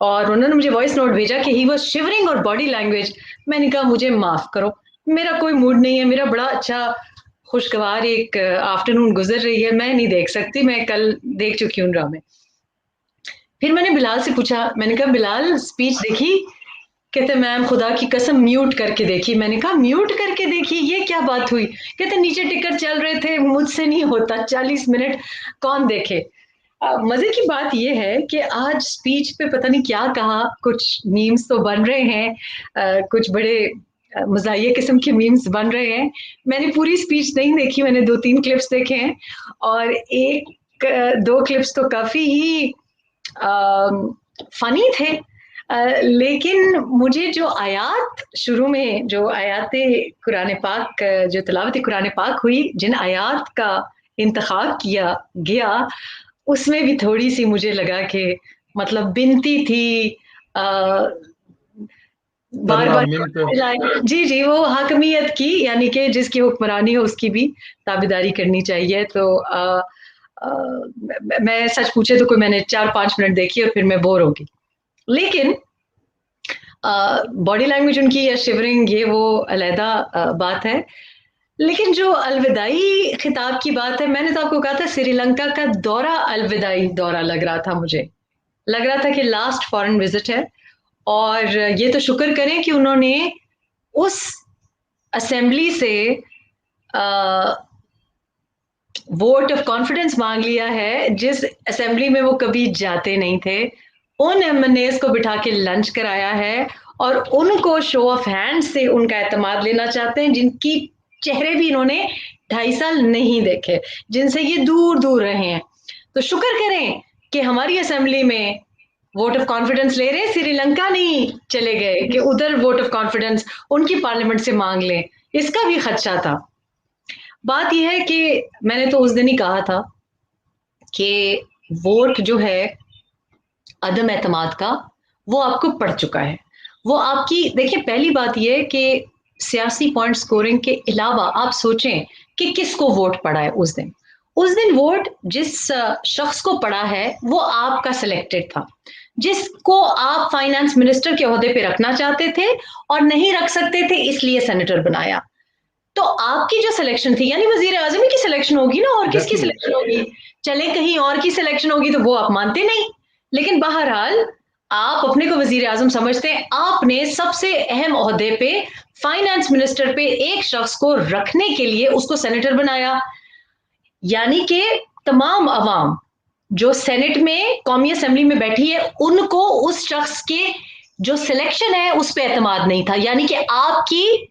और उन्होंने मुझे वॉइस नोट भेजा कि ही वाज शिवरिंग और बॉडी लैंग्वेज। मैंने कहा मुझे माफ करो, मेरा कोई मूड नहीं है, मेरा बड़ा अच्छा खुशगवार एक आफ्टरनून गुजर रही है, मैं नहीं देख सकती, मैं कल देख चुकी हूँ ड्रामे। फिर मैंने बिलाल से पूछा, मैंने कहा बिलाल स्पीच देखी? कहते मैम खुदा की कसम म्यूट करके देखी। मैंने कहा म्यूट करके देखी, ये क्या बात हुई? कहते नीचे टिकर चल रहे थे, मुझसे नहीं होता 40 मिनट कौन देखे। मजे की बात यह है कि आज स्पीच पे पता नहीं क्या कहा, कुछ मीम्स तो बन रहे हैं, कुछ बड़े मजाहिया किस्म के मीम्स बन रहे हैं। मैंने पूरी स्पीच नहीं देखी, मैंने 2-3 क्लिप्स देखे हैं, और एक दो क्लिप्स तो काफी ही फनी थे। लेकिन मुझे जो आयात शुरू में, जो आयात कुरान पाक, जो तिलावत कुरान पाक हुई, जिन आयात का इंतखाब किया गया, उसमें भी थोड़ी सी मुझे लगा कि मतलब बिनती थी, बार बार जी जी, वो हाकमियत की, यानी कि जिसकी हुक्मरानी हो उसकी भी ताबेदारी करनी चाहिए। तो मैं सच पूछे तो कोई मैंने 4-5 मिनट देखी और फिर मैं बोर होगी। लेकिन बॉडी लैंग्वेज उनकी या शिवरिंग, ये वो अलहदा बात है। लेकिन जो अलविदाई खिताब की बात है, मैंने तो आपको कहा था श्रीलंका का दौरा अलविदाई दौरा लग रहा था, मुझे लग रहा था कि लास्ट फॉरेन विजिट है। और ये तो शुक्र करें कि उन्होंने उस असेंबली से वोट ऑफ कॉन्फिडेंस मांग लिया है जिस असेंबली में वो कभी जाते नहीं थे। उन एमएनएस को बिठा के लंच कराया है और उनको शो ऑफ हैंड से उनका एतमाद लेना चाहते हैं, जिनकी चेहरे भी इन्होंने 2.5 साल नहीं देखे, जिनसे ये दूर दूर रहे हैं। तो शुक्र करें कि हमारी असेंबली में वोट ऑफ कॉन्फिडेंस ले रहे, श्रीलंका नहीं चले गए कि उधर वोट ऑफ कॉन्फिडेंस उनकी पार्लियामेंट से मांग लें, इसका भी खदशा था। बात यह है कि मैंने तो उस दिन ही कहा था कि वोट जो है अदम एतमाद का, वो आपको पड़ चुका है। वो आपकी, देखिए पहली बात यह कि सियासी पॉइंट स्कोरिंग के अलावा आप सोचें कि किसको वोट पड़ा है उस दिन। उस दिन वोट जिस शख्स को पड़ा है वो आपका सिलेक्टेड था, जिसको आप फाइनेंस मिनिस्टर के ओहदे पे रखना चाहते थे और नहीं रख सकते थे, इसलिए सेनेटर बनाया। तो आपकी जो सिलेक्शन थी, यानी वजीर आजम की सिलेक्शन होगी ना, और किसकी सिलेक्शन होगी? चले कहीं और की सिलेक्शन होगी तो वो आप मानते नहीं। लेकिन बहरहाल आप अपने को वजीर आजम समझते हैं, आपने सबसे अहम ओहदे पे, फाइनेंस मिनिस्टर पे एक शख्स को रखने के लिए उसको सेनेटर बनाया। यानी कि तमाम अवाम जो सेनेट में, कौमी असेंबली में बैठी है, उनको उस शख्स के जो सिलेक्शन है उस पर एतमाद नहीं था। यानी कि आपकी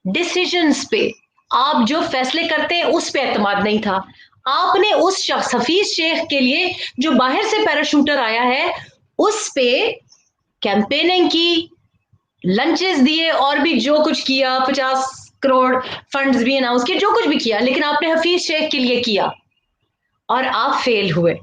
डिसीजंस पे, आप जो फैसले करते हैं उस पे एतमाद नहीं था। आपने उस शख्स हफीज शेख के लिए जो बाहर से पैराशूटर आया है उस पे कैंपेनिंग की, लंचेस दिए और भी जो कुछ किया, 50 करोड़ फंड्स भी अनाउंस किए, जो कुछ भी किया, लेकिन आपने हफीज शेख के लिए किया और आप फेल हुए।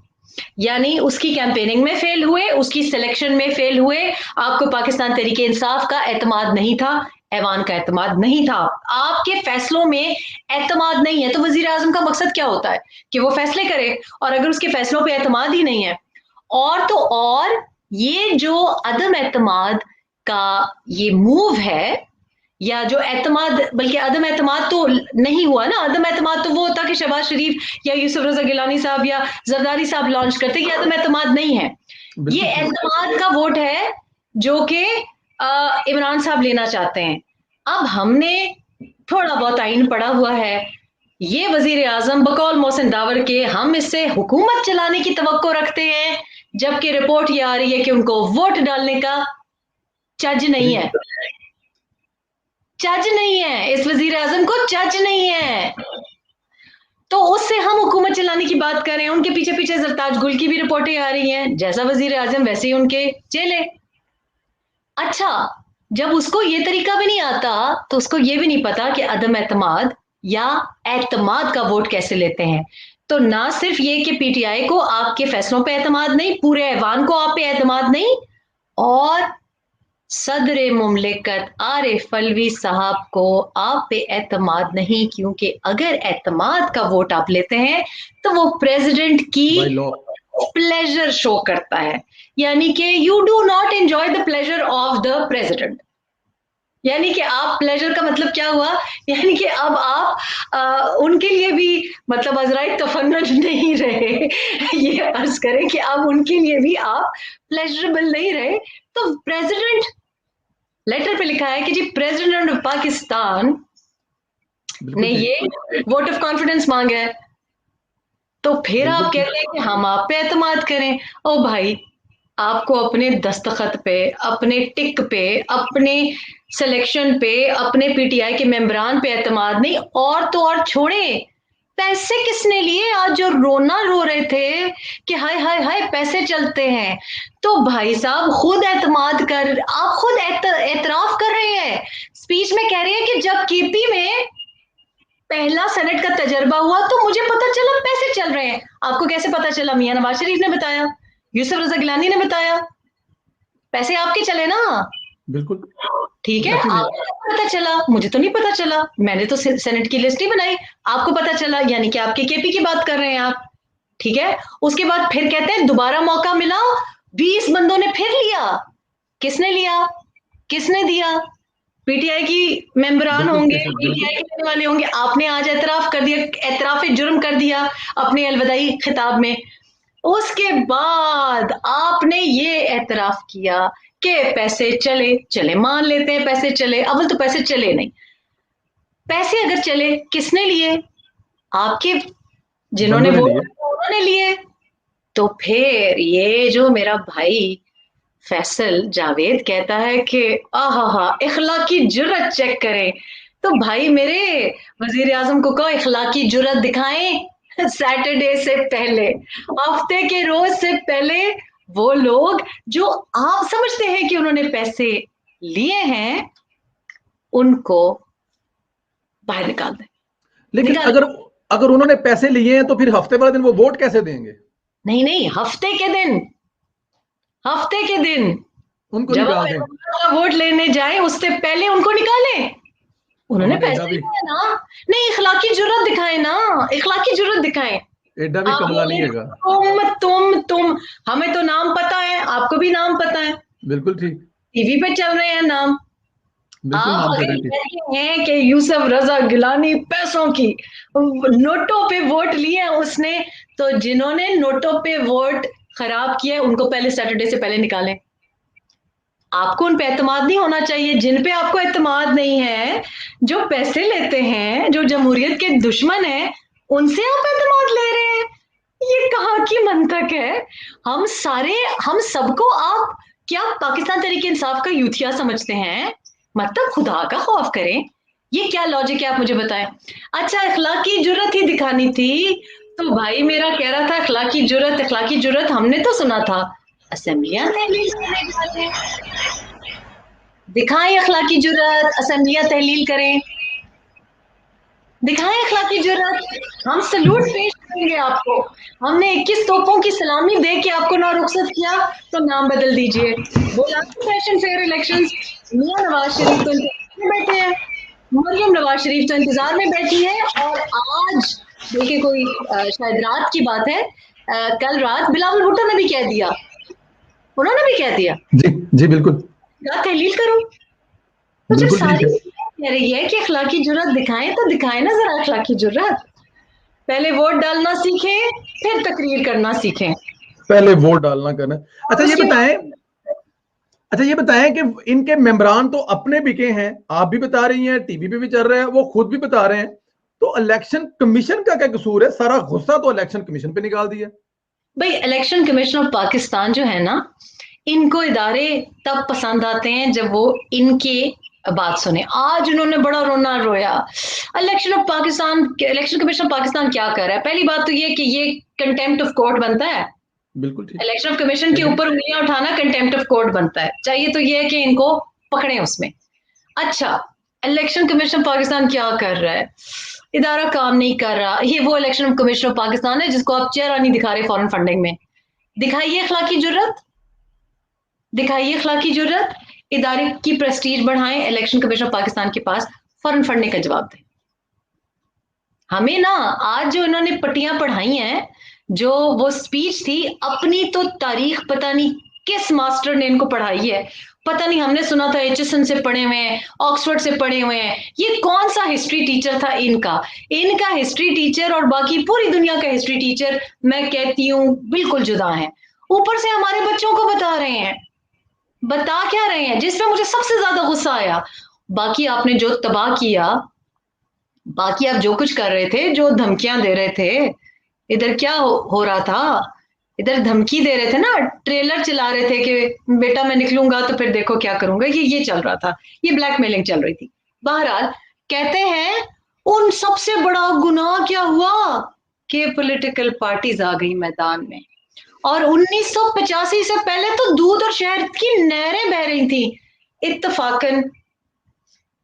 यानी उसकी कैंपेनिंग में फेल हुए, उसकी सिलेक्शन में फेल हुए। आपको पाकिस्तान तहरीक इंसाफ का एतमाद नहीं था, ऐवान का एतमाद नहीं था, आपके फैसलों में एतमाद नहीं है। तो वजीर आजम का मकसद क्या होता है कि वो फैसले करे, और अगर उसके फैसलों पे एतमाद ही नहीं है, और तो और ये जो अदम एतमाद का ये मूव है, या जो एतमाद, बल्कि अदम एतमाद तो नहीं हुआ ना, अदम एतमाद तो वो होता कि शहबाज शरीफ या यूसुफ रजा गिलानी साहब या जरदारी साहब लॉन्च करते, ये अदम एतमाद नहीं है। ये एतमाद का वोट है जो कि इमरान साहब लेना चाहते हैं। अब हमने थोड़ा बहुत आइन पढ़ा हुआ है, ये वजीर आजम बकौल मोहसिन दावर के, हम इससे हुकूमत चलाने की तवक्को रखते हैं, जबकि रिपोर्ट ये आ रही है कि उनको वोट डालने का चज नहीं है। चज नहीं है, इस वजीर आजम को चज नहीं है, तो उससे हम हुकूमत चलाने की बात कर रहे हैं। उनके पीछे पीछे जरताज गुल की भी रिपोर्टें आ रही हैं, जैसा वजीर आजम वैसे ही उनके चेले। अच्छा, जब उसको ये तरीका भी नहीं आता तो उसको ये भी नहीं पता कि अदम एतमाद या एतमाद का वोट कैसे लेते हैं। तो ना सिर्फ ये कि पीटीआई को आपके फैसलों पे एतमाद नहीं, पूरे ऐवान को आप पे एतमाद नहीं, और सदर मुमलिकत आरिफ अलवी साहब को आप पे एतमाद नहीं, क्योंकि अगर एतमाद का वोट आप लेते हैं तो वो प्रेसिडेंट की प्लेजर शो करता है। यानी कि यू डू नॉट प्रेसिडेंट। यानी कि आप प्लेजर का मतलब क्या हुआ, यानी कि अब आप उनके लिए भी मतलब अजराई तफन्नुज नहीं रहे। ये अर्ज करें कि अब उनके लिए भी आप प्लेजरेबल नहीं रहे। तो प्रेसिडेंट लेटर पे लिखा है कि जी प्रेसिडेंट ऑफ पाकिस्तान ने बिल्कुल ठीक, ये वोट ऑफ कॉन्फिडेंस मांगा है, तो फिर बिल्कुल आप ठीक। कहते हैं कि हम आप पे एतमाद करें। ओ भाई, आपको अपने दस्तखत पे, अपने टिक पे, अपने सिलेक्शन पे, अपने पीटीआई के मेंबरान पे एतमाद नहीं, और तो और छोड़े, पैसे किसने लिए? आज जो रोना रो रहे थे कि हाय हाय हाय पैसे चलते हैं, तो भाई साहब खुद एतमाद कर, आप खुद एतराफ कर रहे हैं, स्पीच में कह रहे हैं कि जब केपी में पहला सेनेट का तजर्बा हुआ तो मुझे पता चला पैसे चल रहे हैं। आपको कैसे पता चला? मियां नवाज शरीफ ने बताया, यूसुफ रजा गिलानी ने बताया, पैसे आपके चले ना। बिल्कुल ठीक है, एक्चुअली आपको पता चला, मुझे तो नहीं पता चला, मैंने तो सेनेट की लिस्ट ही बनाई, आपको पता चला, यानी कि आपके केपी की बात कर रहे हैं आप। ठीक है, उसके बाद फिर कहते हैं दोबारा मौका मिला, 20 बंदों ने फिर लिया। किसने लिया? किसने दिया? पीटीआई की मेंबरान बिल्कुल होंगे, कैसे, पीटीआई बिल्कुल के रहने वाले होंगे। आपने आज एतराफ कर दिया, एतराफ जुर्म कर दिया अपने अलविदाई खिताब में। उसके बाद आपने ये एतराफ किया कि पैसे चले, चले मान लेते हैं पैसे चले, अव्वल तो पैसे चले नहीं। पैसे अगर चले, किसने लिए? आपके जिन्होंने बंदों ने वोट लिए। किया उन्होंने लिए। तो फिर ये जो मेरा भाई फैसल जावेद कहता है कि आहा इखलाकी जुर्रत चेक करें, तो भाई मेरे वजीर आजम को कहो इखलाकी जुर्रत दिखाएं। सैटरडे से पहले, हफ्ते के रोज से पहले, वो लोग जो आप समझते हैं कि उन्होंने पैसे लिए हैं, उनको बाहर निकाल दें। लेकिन निकाल, अगर अगर उन्होंने पैसे लिए हैं तो फिर हफ्ते वाले दिन वो वोट कैसे देंगे? नहीं नहीं, हफ्ते के दिन, हफ्ते के दिन उनको जब निकाल दें। आप वोट लेने जाए उससे पहले उनको निकालें। उन्होंने अमन एडा पैसे भी, लिए ना। नहीं, इखलाकी जुर्रत दिखाए ना, इखलाकी जुर्रत दिखाएं। एडा भी आप कमला नहीं बोले हैगा। तुम, हमें तो नाम पता है, आपको भी नाम पता है, बिल्कुल ठीक, टीवी पे चल रहे हैं नाम। बिल्कुल आप नाम चल अगर रहे हैं, ठीक। कहते हैं कि यूसुफ रजा गिलानी पैसों की नोटों पे वोट लिए हैं उसने, तो जिन्होंने नोटों पे वोट खराब किया उनको पहले सैटरडे से पहले निकालें। आपको उन पे एतमाद नहीं होना चाहिए। जिन पे आपको एतमाद नहीं है, जो पैसे लेते हैं, जो जमहूरियत के दुश्मन हैं, उनसे आप एतमाद ले रहे हैं। ये कहाँ की मंतक है? हम सारे, हम सबको आप क्या पाकिस्तान तरीके इंसाफ का यूथिया समझते हैं? मतलब खुदा का खौफ करें, ये क्या लॉजिक है आप मुझे बताएं। अच्छा, अखलाकी जुर्रत ही दिखानी थी, तो भाई मेरा कह रहा था अखलाकी जुर्रत, अखलाकी जुर्रत हमने तो सुना था असेंबलियां तहलील करने जा रहे हैं। दिखाएं अखलाकी जुर्रत, असेंबलियां तहलील करें, दिखाएं अखलाकी जुर्रत, हम सल्यूट पेश करेंगे आपको। हमने 21 तोपों की सलामी दे के आपको ना रुखसत किया, तो नाम बदल दीजिए। बोला फैशन फेयर इलेक्शंस, मियां नवाज शरीफ तो इंतजार में बैठे हैं, मरियम नवाज शरीफ तो इंतजार में बैठी है। और आज देखिए, कोई शायद रात की बात है, कल रात बिलावल भुट्टो ने भी कह दिया, उन्होंने भी कह दिया जी, जी बिल्कुल, तहलील करो। तो जब बिल्कुल ठीक सारी है। कह रही है कि अखलाकी जुर्रत दिखाएं, तो दिखाएं ना जरा अखलाकी जुर्रत। पहले वोट डालना सीखें, फिर तकरीर करना सीखें। पहले वोट डालना करना। अच्छा और ये उसके बताएं, बाद अच्छा ये बताएं कि इनके मेंबरान तो अपने बिके हैं, आप भी बता रही हैं, टीवी पे भी चल रहा है, वो खुद भी बता रहे हैं, तो इलेक्शन कमीशन का क्या कसूर है? सारा गुस्सा तो इलेक्शन कमीशन पे निकाल दिया। भाई, इलेक्शन कमीशन ऑफ पाकिस्तान जो है ना, इनको इदारे तब पसंद आते हैं जब वो इनके बात सुने। आज उन्होंने बड़ा रोना रोया, election of Pakistan, election commission of Pakistan क्या कर रहा है। पहली बात तो ये कि ये कंटेम्प्ट ऑफ कोर्ट बनता है। बिल्कुल ठीक, इलेक्शन ऑफ कमीशन के एग्री। ऊपर उंगलियां उठाना कंटेम्प्ट ऑफ कोर्ट बनता है। चाहिए तो ये है कि इनको पकड़े उसमें। अच्छा, इलेक्शन कमीशन पाकिस्तान क्या कर रहा है? इदारा काम नहीं कर रहा। ये वो इलेक्शन कमीशन ऑफ पाकिस्तान है जिसको आप चेहरा नहीं दिखा रहे फॉरेन फंडिंग में। दिखाइए अखलाकी जुर्रत, दिखाइए अखलाकी जुर्रत, इदारे की प्रेस्टीज बढ़ाएं, इलेक्शन कमीशन ऑफ पाकिस्तान के पास फॉरेन फंडिंग का जवाब दें। हमें ना आज जो इन्होंने पट्टियां पढ़ाई हैं, जो वो स्पीच थी, अपनी तो तारीख पता नहीं किस मास्टर ने इनको पढ़ाई है? पता नहीं, हमने सुना था एचएसएन से पढ़े हुए हैं, ऑक्सफोर्ड से पढ़े हुए हैं। ये कौन सा हिस्ट्री टीचर था इनका? इनका हिस्ट्री टीचर और बाकी पूरी दुनिया का हिस्ट्री टीचर मैं कहती हूँ बिल्कुल जुदा है। ऊपर से हमारे बच्चों को बता रहे हैं, बता क्या रहे हैं, जिसमें मुझे सबसे ज्यादा गुस्सा आया। बाकी आपने जो तबाह किया, बाकी आप जो कुछ कर रहे थे, जो धमकियां दे रहे थे, इधर क्या हो रहा था? इधर धमकी दे रहे थे ना, ट्रेलर चला रहे थे कि बेटा मैं निकलूंगा तो फिर देखो क्या करूंगा, ये चल रहा था, ये ब्लैकमेलिंग चल रही थी। बहरहाल कहते हैं उन सबसे बड़ा गुनाह क्या हुआ कि पॉलिटिकल पार्टीज आ गई मैदान में। और 1985 से पहले तो दूध और शहद की नहरें बह रही थी। इत्तफाकन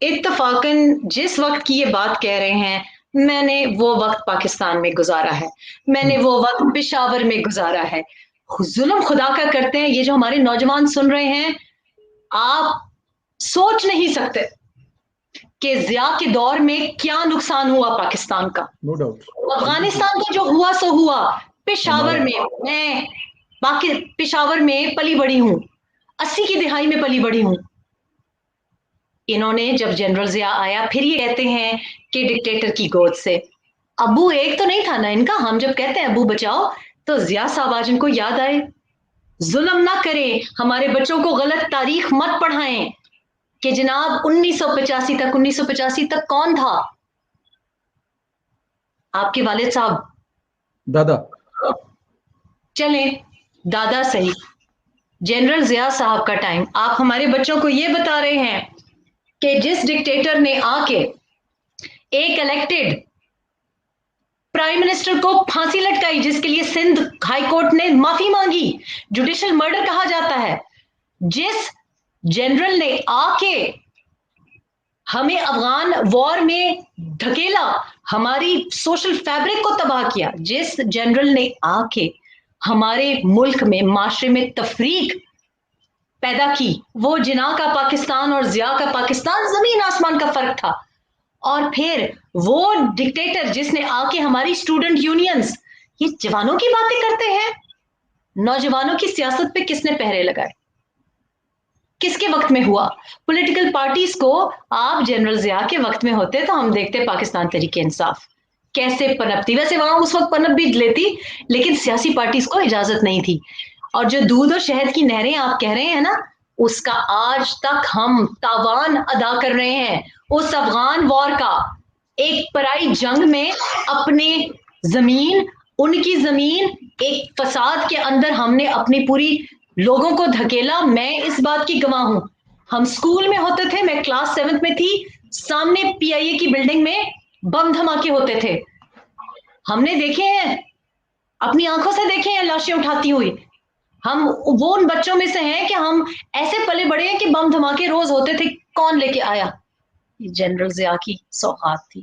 इत्तफाकन जिस वक्त की ये बात कह रहे हैं, मैंने वो वक्त पाकिस्तान में गुजारा है, मैंने वो वक्त पेशावर में गुजारा है। जुल्म खुदा का करते हैं। ये जो हमारे नौजवान सुन रहे हैं, आप सोच नहीं सकते कि जिया के दौर में क्या नुकसान हुआ पाकिस्तान का। No doubt. अफगानिस्तान का जो हुआ सो हुआ। पेशावर में, मैं बाकी पेशावर में पली बड़ी हूं, 80 की दिहाई में पली बड़ी हूं। इन्होंने जब जनरल जिया आया, फिर ये कहते हैं कि डिक्टेटर की गोद से। अबू एक तो नहीं था ना इनका। हम जब कहते हैं अबू बचाओ, तो जिया साहब आज इनको याद आए। जुल्म ना करें, हमारे बच्चों को गलत तारीख मत पढ़ाएं कि जनाब 1985 तक कौन था? आपके वालिद साहब, दादा। चले दादा सही, जनरल जिया साहब का टाइम। आप हमारे बच्चों को ये बता रहे हैं कि जिस डिक्टेटर ने आके एक इलेक्टेड प्राइम मिनिस्टर को फांसी लटकाई, जिसके लिए सिंध हाई कोर्ट ने माफी मांगी, जुडिशियल मर्डर कहा जाता है, जिस जनरल ने आके हमें अफगान वॉर में धकेला, हमारी सोशल फैब्रिक को तबाह किया, जिस जनरल ने आके हमारे मुल्क में माशरे में तफरीक पैदा की, वो जिना का पाकिस्तान और जिया का पाकिस्तान जमीन आसमान का फर्क था। और फिर वो डिक्टेटर जिसने आके हमारी स्टूडेंट यूनियंस, ये जवानों की बातें करते हैं। नौजवानों की सियासत पे किसने पहरे लगाए? किसके वक्त में हुआ? पॉलिटिकल पार्टीज को आप जनरल जिया के वक्त में होते तो हम देखते पाकिस्तान तरीके इंसाफ कैसे पनपती। वैसे वहां उस वक्त पनप भी लेती, लेकिन सियासी पार्टीज को इजाजत नहीं थी। और जो दूध और शहद की नहरें आप कह रहे हैं ना, उसका आज तक हम तावान अदा कर रहे हैं। उस अफगान वॉर का, एक पराई जंग में अपने जमीन, उनकी जमीन, एक फसाद के अंदर हमने अपनी पूरी लोगों को धकेला। मैं इस बात की गवाह हूं। हम स्कूल में होते थे, मैं क्लास 7th में थी, सामने पीआईए की बिल्डिंग में बम धमाके होते थे। हमने देखे हैं, अपनी आंखों से देखे हैं लाशें उठाती हुई। हम वो उन बच्चों में से हैं कि हम ऐसे पले बड़े हैं कि बम धमाके रोज होते थे। कौन लेके आया? ये जनरल जिया की सौगात थी।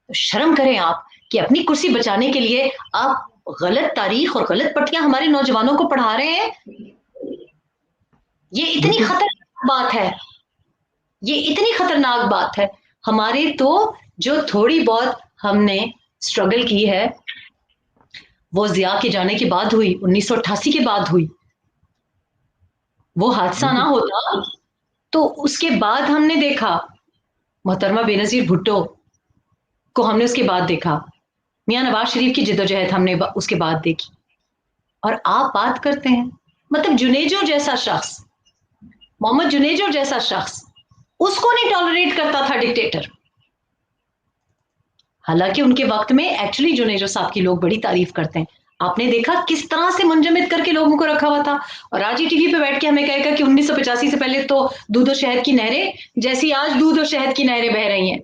तो शर्म करें आप कि अपनी कुर्सी बचाने के लिए आप गलत तारीख और गलत पट्टियां हमारे नौजवानों को पढ़ा रहे हैं। ये इतनी खतरनाक बात है, ये इतनी खतरनाक बात है। हमारे तो जो थोड़ी बहुत हमने स्ट्रगल की है, वो जिया के जाने के बाद हुई, 1988 के बाद हुई। वो हादसा ना होता तो उसके बाद हमने देखा मोहतरमा बेनजीर भुट्टो को, हमने उसके बाद देखा मियां नवाज शरीफ की जिद्दोजहद, हमने उसके बाद देखी। और आप बात करते हैं, मतलब जुनेजो जैसा शख्स, मोहम्मद जुनेजो जैसा शख्स, उसको नहीं टॉलरेट करता था डिक्टेटर। हालांकि उनके वक्त में एक्चुअली जुनेजो साहब की लोग बड़ी तारीफ करते हैं। आपने देखा किस तरह से मुंजमद करके लोगों को रखा हुआ था। और आज ही टीवी पे बैठ के हमें कहेगा कि 1985 से पहले तो दूध और शहद की नहरें, जैसी आज दूध और शहद की नहरें बह रही हैं।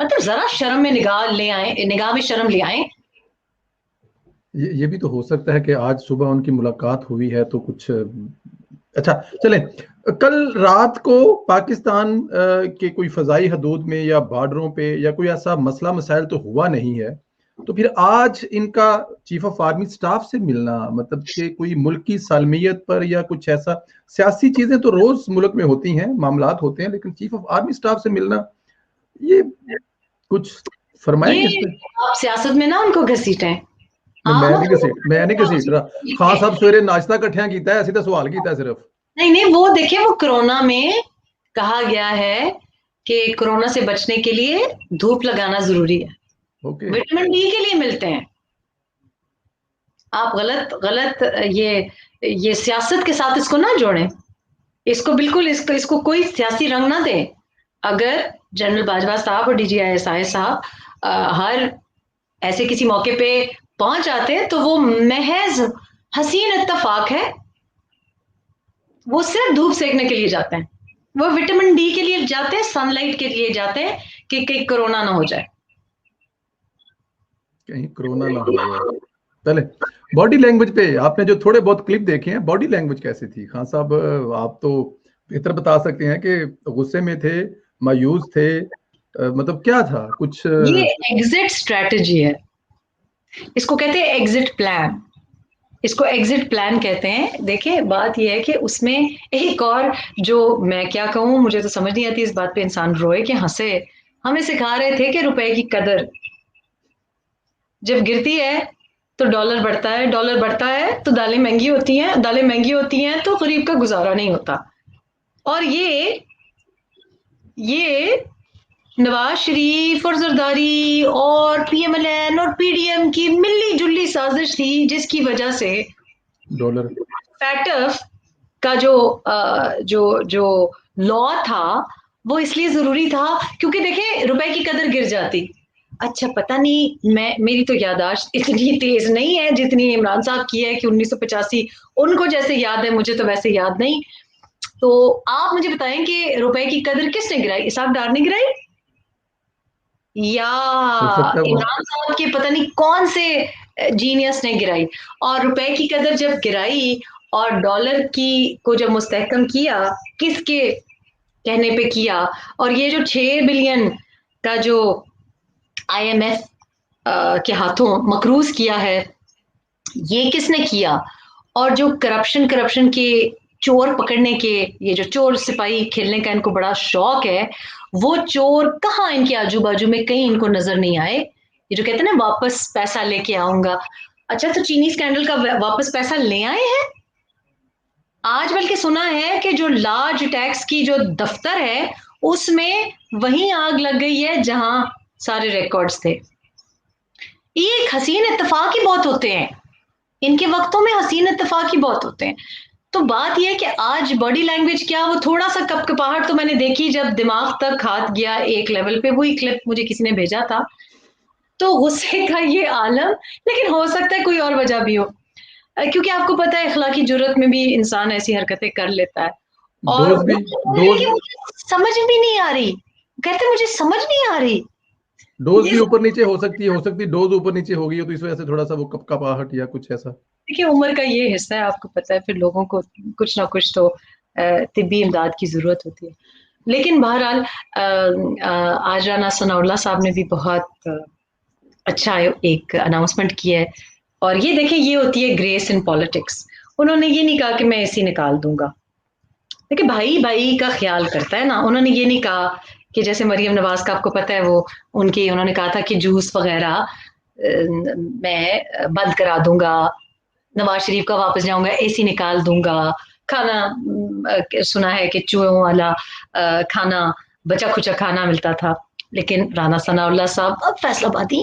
मतलब जरा शर्म में निगाह ले आए, निगाह में शर्म ले आए। ये भी तो हो सकता है कि आज सुबह उनकी मुलाकात हुई है तो कुछ अच्छा चले। कल रात को पाकिस्तान के कोई फजाई हदूद में या बॉर्डरों पे या कोई ऐसा मसला मसाइल तो हुआ नहीं है, तो फिर आज इनका चीफ ऑफ आर्मी स्टाफ से मिलना, मतलब कि कोई मुल्क की सालमियत पर या कुछ ऐसा, सियासी चीजें तो रोज मुल्क में होती हैं, मामलात होते हैं, लेकिन चीफ ऑफ आर्मी स्टाफ से मिलना, ये कुछ फरमाएंगे इस ये पे? आप सियासत में ना उनको घसीटें। नहीं, आप मैं नहीं घसीट रहा। खान साहब सवेरे नाश्ता कट्ठियां कीता है, असं तो सवाल कीता सिर्फ। नहीं नहीं, वो देखिए, वो कोरोना में कहा गया है कि कोरोना से बचने के लिए धूप लगाना जरूरी है, ओके। विटामिन डी के लिए मिलते हैं। आप गलत गलत ये सियासत के साथ इसको ना जोड़ें, इसको बिल्कुल, इसको कोई सियासी रंग ना दे। अगर जनरल बाजवा साहब और DGISI साहब हर ऐसे किसी मौके पे पहुंच जाते हैं तो वो महज हसीन इत्तेफाक है। वो सिर्फ धूप सेकने के लिए जाते हैं, वो विटामिन डी के लिए जाते हैं, सनलाइट के लिए जाते हैं कि कहीं कोरोना ना हो जाए। कहीं कोरोना ना हो जाए। पहले बॉडी लैंग्वेज पे आपने जो थोड़े बहुत क्लिप देखे हैं, बॉडी लैंग्वेज कैसी थी खान साहब? आप तो बेहतर बता सकते हैं कि गुस्से में थे, मायूस थे, मतलब क्या था कुछ? ये एग्जिट स्ट्रेटजी है, इसको कहते हैं एग्जिट प्लान, इसको एग्जिट प्लान कहते हैं। देखिए, बात यह है कि उसमें एक और, जो मैं क्या कहूँ, मुझे तो समझ नहीं आती इस बात पे, इंसान रोए कि हंसे। हमें सिखा रहे थे कि रुपए की कदर जब गिरती है तो डॉलर बढ़ता है, डॉलर बढ़ता है तो दालें महंगी होती हैं, दालें महंगी होती हैं तो गरीब का गुजारा नहीं होता। और ये नवाज शरीफ और जरदारी और PMLN और PDM की मिली जुली साजिश थी, जिसकी वजह से डॉलर फैटफ का जो लॉ था वो इसलिए जरूरी था क्योंकि देखिए रुपए की कदर गिर जाती। अच्छा, पता नहीं, मैं मेरी तो याददाश्त इतनी तेज नहीं है जितनी इमरान साहब की है कि 1985 उनको जैसे याद है, मुझे तो वैसे याद नहीं। तो आप मुझे बताएं कि रुपए की कदर किसने गिराई? इसाक डार ने गिराई, या हो सकता है वो। इमरान साहब के पता नहीं कौन से जीनियस ने गिराई? और रुपए की कदर जब गिराई और डॉलर की को जब मुस्तहकम किया, किसके कहने पे किया? और ये जो 6 बिलियन का जो IMF के हाथों मकरूज किया है, ये किसने किया? और जो करप्शन करप्शन के चोर पकड़ने के, ये जो चोर सिपाही खेलने का इनको बड़ा शौक है, वो चोर कहाँ इनके आजू बाजू में कहीं इनको नजर नहीं आए। ये जो कहते हैं ना वापस पैसा लेके आऊंगा, अच्छा तो चीनी स्कैंडल का वापस पैसा ले आए हैं? आज बल्कि सुना है कि जो लार्ज टैक्स की जो दफ्तर है उसमें वहीं आग लग गई है जहां सारे रिकॉर्ड्स थे। ये एक हसीन इत्तेफाक ही बहुत होते हैं, इनके वक्तों में हसीन इत्तेफाक ही बहुत होते हैं। तो बात यह है कि आज बॉडी लैंग्वेज क्या, वो थोड़ा सा कपकपाहट तो मैंने देखी जब दिमाग तक हाथ गया एक लेवल पे, वही क्लिप मुझे किसी ने भेजा था, तो गुस्से का ये आलम। लेकिन हो सकता है कोई और वजह भी हो, क्योंकि आपको पता है इखलाकी जुर्रत में भी इंसान ऐसी हरकतें कर लेता है। और डोज भी, वो बोल रही डोज कि मुझे समझ भी नहीं आ रही, कहते मुझे समझ नहीं आ रही। डोज ये भी ऊपर नीचे हो सकती डोज ऊपर नीचे हो गई हो तो इस वजह से थोड़ा सा वो कपकपाहट या कुछ ऐसा। देखिए, उम्र का ये हिस्सा है, आपको पता है, फिर लोगों को कुछ ना कुछ तो तिब्बी इमदाद की जरूरत होती है। लेकिन बहरहाल आज राना सनाउल्लाह साहब ने भी बहुत अच्छा एक अनाउंसमेंट किया है। और ये देखिए, ये होती है ग्रेस इन पॉलिटिक्स। उन्होंने ये नहीं कहा कि मैं इसी निकाल दूंगा। देखिए, भाई भाई का ख्याल करता है ना। उन्होंने ये नहीं कहा कि जैसे मरियम नवाज का आपको पता है, वो उनकी उन्होंने कहा था कि जूस वगैरह मैं बंद करा दूंगा, नवाज शरीफ का वापस जाऊंगा, AC निकाल दूंगा, खाना सुना है कि चूहों वाला खाना, बचा खुचा खाना मिलता था। लेकिन राना सनाउल्लाह साहब अब फैसलाबादी